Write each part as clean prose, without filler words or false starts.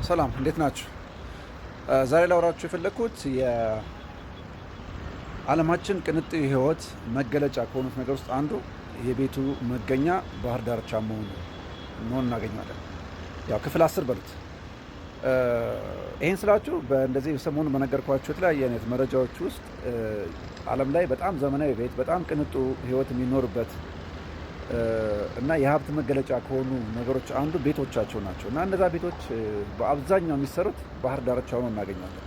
ሰላም እንዴት ናችሁ? ዛሬ ላወራችሁ የፈለግኩት የዓለማችን ቅንጡ ህይወት መገለጫ ከሆኑት ነገር ውስጥ አንዱ የቤቱ መገኛ ባህር ዳርቻ መሆኑ እናገኛለን። ያው ክፍል 10 በሉት። ይህን ስላችሁ በእንደዚህ ሰሞኑን በነገርኳችሁ የተለያየ አይነት መረጃዎች ውስጥ ዓለም ላይ በጣም ዘመናዊ ቤት፣ በጣም ቅንጡ ህይወት የሚኖርበት እና የሀብት መገለጫ ከሆኑ ነገሮች አንዱ ቤቶቻቸው ናቸው። እና እነዛ ቤቶች በአብዛኛው የሚሰሩት ባህር ዳርቻ ሆነው እናገኛለን።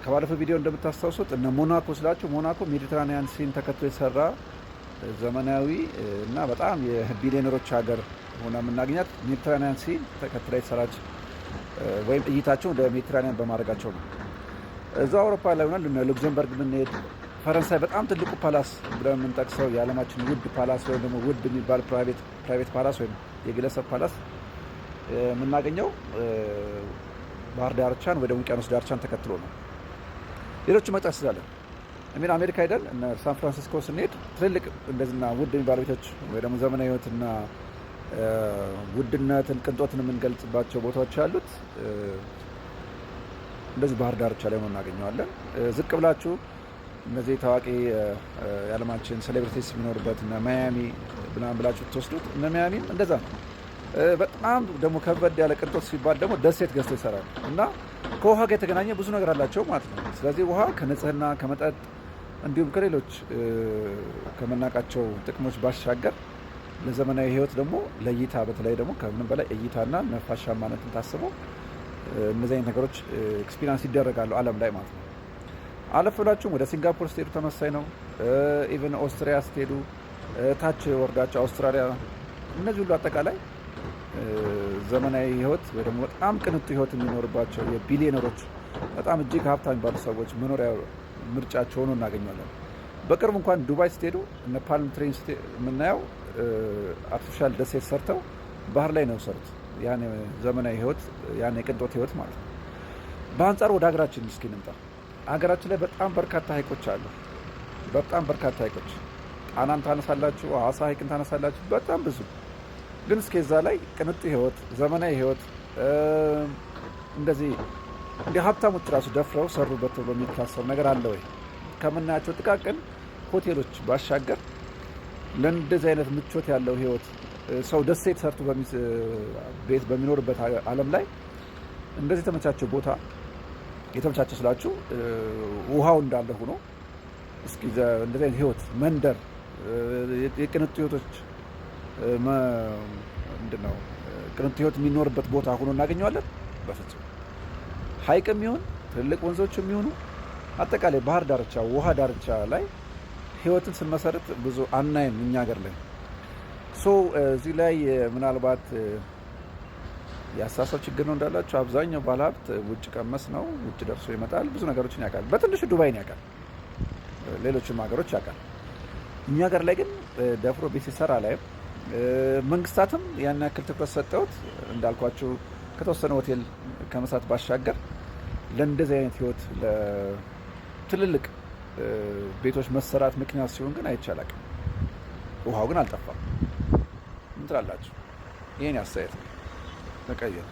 ከባለፈው ቪዲዮ እንደምታስታውሱት እነ ሞናኮ ስላችሁ፣ ሞናኮ ሜዲትራኒያን ሲን ተከትሎ የተሰራ ዘመናዊ እና በጣም የቢሊዮነሮች ሀገር ሆና የምናገኛት ሜዲትራኒያን ሲን ተከትላ የተሰራች ወይም እይታቸው ወደ ሜዲትራኒያን በማድረጋቸው ነው። እዛው አውሮፓ ላይ ሆናል ሉክዘምበርግ ብንሄድ፣ ፈረንሳይ በጣም ትልቁ ፓላስ ብለን የምንጠቅሰው የዓለማችን ውድ ፓላስ ወይም ደግሞ ውድ የሚባል ፕራይቬት ፓላስ ወይም የግለሰብ ፓላስ የምናገኘው ባህር ዳርቻን ወደ ውቅያኖስ ዳርቻን ተከትሎ ነው። ሌሎቹ መጥቀስ ስላለን አሜሪካ ሄደን እነ ሳን ፍራንሲስኮ ስንሄድ ትልልቅ እንደዚህና ውድ የሚባሉ ቤቶች ወይ ደግሞ ዘመናዊ ህይወትና ውድነትን ቅንጦትን የምንገልጽባቸው ቦታዎች ያሉት እንደዚህ ባህር ዳርቻ ላይ ነው እናገኘዋለን። ዝቅ ብላችሁ እነዚህ ታዋቂ የዓለማችን ሴሌብሪቲስ የሚኖሩበት እነ ማያሚ ብናምን ብላችሁ ትወስዱት እነ ማያሚም እንደዛ ነው። በጣም ደግሞ ከበድ ያለ ቅንጦት ሲባል ደግሞ ደሴት ገዝተው ይሰራሉ እና ከውሃ ጋር የተገናኘ ብዙ ነገር አላቸው ማለት ነው። ስለዚህ ውሃ ከንጽህና ከመጠጥ እንዲሁም ከሌሎች ከምናውቃቸው ጥቅሞች ባሻገር ለዘመናዊ ህይወት ደግሞ ለእይታ በተለይ ደግሞ ከምንም በላይ እይታና ነፋሻማነትን ታስበው እነዚህ አይነት ነገሮች ኤክስፒሪንስ ይደረጋሉ ዓለም ላይ ማለት ነው። አለፍ ብላችሁም ወደ ሲንጋፖር ስትሄዱ ተመሳይ ነው። ኢቨን ኦስትሪያ ስትሄዱ ታች ወርዳቸው አውስትራሊያ፣ እነዚህ ሁሉ አጠቃላይ ዘመናዊ ህይወት ወይ ደግሞ በጣም ቅንጡ ህይወት የሚኖርባቸው የቢሊዮነሮች በጣም እጅግ ሀብታም የሚባሉ ሰዎች መኖሪያ ምርጫቸው ሆኖ እናገኛለን። በቅርብ እንኳን ዱባይ ስትሄዱ እነ ፓልም ትሬን የምናየው አርቲፊሻል ደሴት ሰርተው ባህር ላይ ነው ሰሩት። ያን ዘመናዊ ህይወት ያን የቅንጦት ህይወት ማለት ነው። በአንጻሩ ወደ ሀገራችን እስኪ እንምጣ። ሀገራችን ላይ በጣም በርካታ ሀይቆች አሉ። በጣም በርካታ ሀይቆች፣ ጣናን ታነሳላችሁ፣ ሀዋሳ ሀይቅን ታነሳላችሁ፣ በጣም ብዙ። ግን እስከ ዛ ላይ ቅንጡ ህይወት፣ ዘመናዊ ህይወት እንደዚህ እንደ ሀብታሞች ራሱ ደፍረው ሰሩበት ተብሎ የሚታሰብ ነገር አለ ወይ? ከምናያቸው ጥቃቅን ሆቴሎች ባሻገር ለእንደዚህ አይነት ምቾት ያለው ህይወት ሰው ደሴት ሰርቶ ቤት በሚኖርበት ዓለም ላይ እንደዚህ የተመቻቸው ቦታ የተመቻቸ ስላችሁ ውሃው እንዳለ ሆኖ እስኪ እንደዚህ አይነት ህይወት መንደር የቅንጡ ህይወቶች ምንድነው ቅንጡ ህይወት የሚኖርበት ቦታ ሆኖ እናገኘዋለን? በፍጹም። ሀይቅ የሚሆን ትልልቅ ወንዞች የሚሆኑ አጠቃላይ ባህር ዳርቻ ውሃ ዳርቻ ላይ ህይወትን ስንመሰርት ብዙ አናይም እኛ ሀገር ላይ። እዚህ ላይ ምናልባት የአስተሳሰብ ችግር ነው እንዳላችሁ፣ አብዛኛው ባለሀብት ውጭ ቀመስ ነው። ውጭ ደርሶ ይመጣል፣ ብዙ ነገሮችን ያውቃል። በትንሹ ዱባይን ያውቃል፣ ሌሎችም ሀገሮች ያውቃል። እኛ ሀገር ላይ ግን ደፍሮ ቤት ሲሰራ ላይም መንግስታትም ያን ያክል ትኩረት ሰጠውት እንዳልኳችሁ ከተወሰነ ሆቴል ከመስራት ባሻገር ለእንደዚህ አይነት ህይወት ለትልልቅ ቤቶች መሰራት ምክንያት ሲሆን ግን አይቻላቅም። ውሃው ግን አልጠፋም። ምን ትላላችሁ? ይህን ያስተያየት ተቀየረ።